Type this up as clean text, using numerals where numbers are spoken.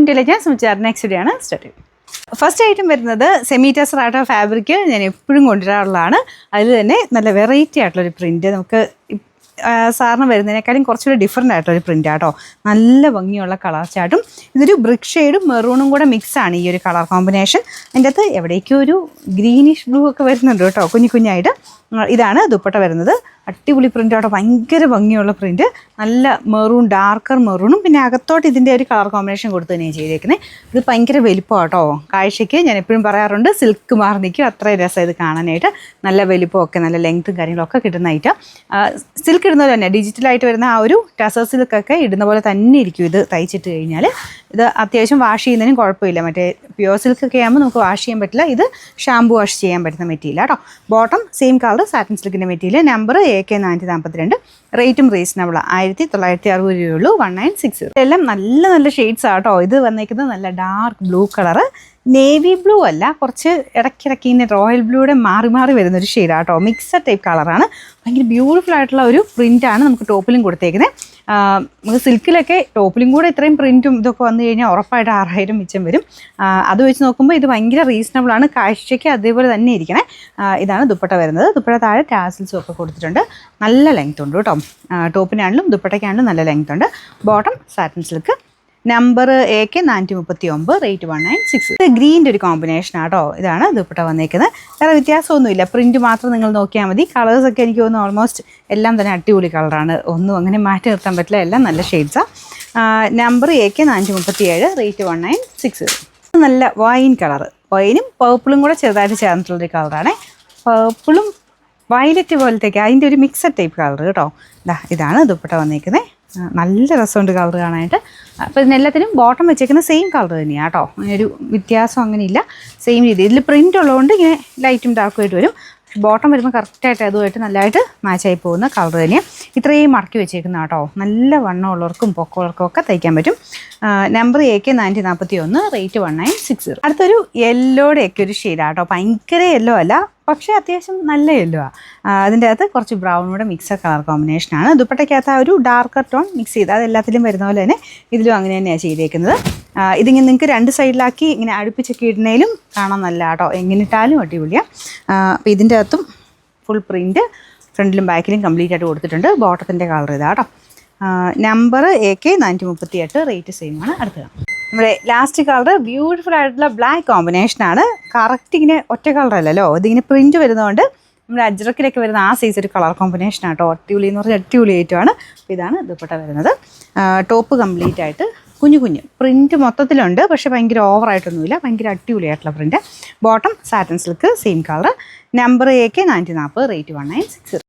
വീഡിയോയിലേക്ക് ഞാൻ സുമിച്ചാർ next video ആണ് സ്റ്റാർട്ട് ചെയ്യും. ഫസ്റ്റ് ഐറ്റം വരുന്നത് സെമി ടെസർ ആയിട്ട് ഫാബ്രിക് ഞാൻ എപ്പോഴും കൊണ്ടുവരാറുള്ളതാണ്. അതിൽ തന്നെ നല്ല വെറൈറ്റി ആയിട്ടുള്ളൊരു പ്രിൻറ്റ്, നമുക്ക് സാറിന് വരുന്നതിനേക്കാളും കുറച്ചുകൂടി ഡിഫറെൻ്റ് ആയിട്ടൊരു പ്രിൻ്റ് ആട്ടോ. നല്ല ഭംഗിയുള്ള കളർ ചാർട്ടും ഇതൊരു ബ്രിക്ക് ഷെയ്ഡും മെറൂണും കൂടെ മിക്സാണ് ഈ ഒരു കളർ കോമ്പിനേഷൻ. അതിൻ്റെ അകത്ത് എവിടേക്കും ഒരു ഗ്രീനിഷ് ബ്ലൂ ഒക്കെ വരുന്നുണ്ട് കേട്ടോ, കുഞ്ഞായിട്ട്. ഇതാണ് ദുപ്പട്ട വരുന്നത്. അടിപൊളി പ്രിൻ്റ് ആട്ടോ, ഭയങ്കര ഭംഗിയുള്ള പ്രിൻറ്റ്. നല്ല മെറൂൺ, ഡാർക്കർ മെറൂണും പിന്നെ അകത്തോട്ട് ഇതിൻ്റെ ഒരു കളർ കോമ്പിനേഷൻ കൊടുത്ത് തന്നെയാണ് ചെയ്തേക്കുന്നത്. ഇത് ഭയങ്കര വലിപ്പം കേട്ടോ. കാഴ്ചയ്ക്ക് ഞാൻ എപ്പോഴും പറയാറുണ്ട് സിൽക്ക് മാറി നിൽക്കും, അത്രയും രസം ഇത് കാണാനായിട്ട്. നല്ല വലിപ്പമൊക്കെ നല്ല ലെങ്ത്തും കാര്യങ്ങളൊക്കെ കിട്ടുന്ന ഐറ്റം. സിൽക്ക് ഇടുന്നത് തന്നെ ഡിജിറ്റലായിട്ട് വരുന്ന ആ ഒരു ടസർ സിൽക്കൊക്കെ ഇടുന്ന പോലെ തന്നെ ഇരിക്കും ഇത് തയ്ച്ചിട്ട് കഴിഞ്ഞാൽ. ഇത് അത്യാവശ്യം വാഷ് ചെയ്യുന്നതിനും കുഴപ്പമില്ല. മറ്റേ പ്യുവർ സിൽക്കൊക്കെ ആകുമ്പോൾ നമുക്ക് വാഷ് ചെയ്യാൻ പറ്റില്ല. ഇത് ഷാമ്പു വാഷ് ചെയ്യാൻ പറ്റുന്ന മെറ്റീരിയൽ കേട്ടോ. ബോട്ടം സെയിം കളർ സാറ്റിൻ സിൽക്കിൻ്റെ മെറ്റീരിയൽ. Number AK442. റേറ്റും റീസണബിൾ 1960 രൂപയുള്ളൂ. 1960. ഇതെല്ലാം നല്ല നല്ല ഷെയ്ഡ്സ് ആട്ടോ. ഇത് വന്നേക്കുന്നത് നല്ല dark blue colour, navy blue അല്ല, കുറച്ച് ഇടയ്ക്കിടയ്ക്ക് ഇങ്ങനെ റോയൽ ബ്ലൂയുടെ മാറി വരുന്നൊരു ഷെയ്ഡാണ് കേട്ടോ. മിക്സഡ് ടൈപ്പ് കളറാണ്. ഭയങ്കര ബ്യൂട്ടിഫുൾ ആയിട്ടുള്ള ഒരു പ്രിൻ്റാണ് നമുക്ക് ടോപ്പിലും കൊടുത്തേക്കുന്നത്. നമുക്ക് സിൽക്കിലൊക്കെ ടോപ്പിലും കൂടെ ഇത്രയും പ്രിൻറ്റും ഇതൊക്കെ വന്നു കഴിഞ്ഞാൽ ഉറപ്പായിട്ട് 6000 മിച്ചം വരും. അത് വെച്ച് നോക്കുമ്പോൾ ഇത് ഭയങ്കര റീസണബിളാണ്. കാഴ്ചയ്ക്ക് അതേപോലെ തന്നെ ഇരിക്കണേ. ഇതാണ് ദുപ്പട്ട വരുന്നത്. ദുപ്പട്ട താഴെ ടാസിൽസും ഒക്കെ കൊടുത്തിട്ടുണ്ട്. നല്ല ലെങ്ത് ഉണ്ട് കേട്ടോ. ടോപ്പിനാണെങ്കിലും ദുപ്പട്ടയ്ക്കാണെങ്കിലും നല്ല ലെങ്ത് ഉണ്ട്. Bottom satin silk. Number AK439. Rate 1960. ഇത് ഗ്രീൻ്റെ ഒരു കോമ്പിനേഷനാണ് കേട്ടോ. ഇതാണ് ദുപ്പട്ട വന്നേക്കുന്നത്. വേറെ വ്യത്യാസമൊന്നുമില്ല, പ്രിൻറ്റ് മാത്രം നിങ്ങൾ നോക്കിയാൽ മതി. കളേഴ്സൊക്കെ എനിക്ക് തോന്നുന്നു ഓൾമോസ്റ്റ് എല്ലാം തന്നെ അടിപൊളി കളറാണ്. ഒന്നും അങ്ങനെ മാറ്റി നിർത്താൻ പറ്റില്ല, എല്ലാം നല്ല ഷെയ്ഡ്സാണ്. Number AK437. റേറ്റ് 1960. നല്ല വൈൻ കളർ, വൈനും പേർപ്പിളും കൂടെ ചെറുതായിട്ട് ചേർന്നിട്ടുള്ളൊരു കളറാണ്. പേർപ്പിളും വയലറ്റ് പോലത്തേക്ക് അതിൻ്റെ ഒരു മിക്സഡ് ടൈപ്പ് കളർ കേട്ടോ. ഇതാണ് ദുപ്പട്ട വന്നേക്കുന്നത്. നല്ല രസമുണ്ട് കളർ കാണാനായിട്ട്. അപ്പോൾ ഇതിനെല്ലാത്തിനും ബോട്ടം വെച്ചേക്കുന്ന സെയിം കളർ തന്നെയാണ് കേട്ടോ. ഒരു വ്യത്യാസം അങ്ങനെയില്ല, സെയിം രീതി. ഇതിൽ പ്രിൻ്റ് ഉള്ളതുകൊണ്ട് ഇങ്ങനെ ലൈറ്റും ഡാർക്കും ആയിട്ട് വരും. ബോട്ടം വരുമ്പോൾ കറക്റ്റായിട്ട് അതുമായിട്ട് നല്ലതായിട്ട് മാച്ചായി പോകുന്ന കളർ തന്നെയാണ്. ഇത്രയും മടക്കി വെച്ചേക്കുന്ന കേട്ടോ. നല്ല വണ്ണമുള്ളവർക്കും പൊക്കമുള്ളവർക്കും ഒക്കെ തയ്ക്കാൻ പറ്റും. Number AK441. റേറ്റ് 1960. അടുത്തൊരു യെല്ലോയുടെയൊക്കെ ഒരു ഷെയ്ഡാണ് കേട്ടോ. ഭയങ്കര യെല്ലോ അല്ല, പക്ഷേ അത്യാവശ്യം നല്ല യെല്ലോ ആണ്. അതിൻ്റെ അകത്ത് കുറച്ച് ബ്രൗണൂടെ മിക്സഡ് കളർ കോമ്പിനേഷനാണ്. ദുപ്പട്ടയ്ക്കകത്ത് ആ ഒരു ഡാർക്കർ ടോൺ മിക്സ് ചെയ്ത് അത് എല്ലാത്തിലും വരുന്ന പോലെ തന്നെ ഇതിലും അങ്ങനെ തന്നെയാണ് ചെയ്തേക്കുന്നത്. ഇതിങ്ങനെ നിങ്ങൾക്ക് രണ്ട് സൈഡിലാക്കി ഇങ്ങനെ അടുപ്പിച്ചൊക്കെ ഇടുന്നതിലും കാണാൻ നല്ല കേട്ടോ. എങ്ങനെ ഇട്ടാലും അടിപൊളിയാണ്. അപ്പോൾ ഇതിൻ്റെ അകത്തും ഫുൾ പ്രിൻറ്റ് ഫ്രണ്ടിലും ബാക്കിലും കംപ്ലീറ്റ് ആയിട്ട് കൊടുത്തിട്ടുണ്ട്. ബോട്ടത്തിൻ്റെ കളർ ഇതാ കേട്ടോ. Number AK438. റേറ്റ് സെയിം ആണ്. അടുത്തതാണ് നമ്മുടെ ലാസ്റ്റ് കളർ. ബ്യൂട്ടിഫുൾ ആയിട്ടുള്ള ബ്ലാക്ക് കോമ്പിനേഷനാണ്. കറക്റ്റ് ഇങ്ങനെ ഒറ്റ കളറല്ലല്ലോ, ഇതിങ്ങനെ പ്രിൻറ്റ് വരുന്നതുകൊണ്ട് നമ്മുടെ അജ്രക്കിലൊക്കെ വരുന്ന ആ സൈസ് ഒരു കളർ കോമ്പിനേഷനാണ് കേട്ടോ. അടിപൊളി എന്ന് പറഞ്ഞാൽ അടിപൊളി ആയിട്ടുമാണ്. അപ്പോൾ ഇതാണ് ദുപ്പട്ട വരുന്നത്. ടോപ്പ് കംപ്ലീറ്റ് ആയിട്ട് കുഞ്ഞു പ്രിൻറ്റ് മൊത്തത്തിലുണ്ട്, പക്ഷേ ഭയങ്കര ഓവറായിട്ടൊന്നുമില്ല. ഭയങ്കര അടിപൊളിയായിട്ടുള്ള print. Bottom satin silk same colour. Number AK440. Rate 1960.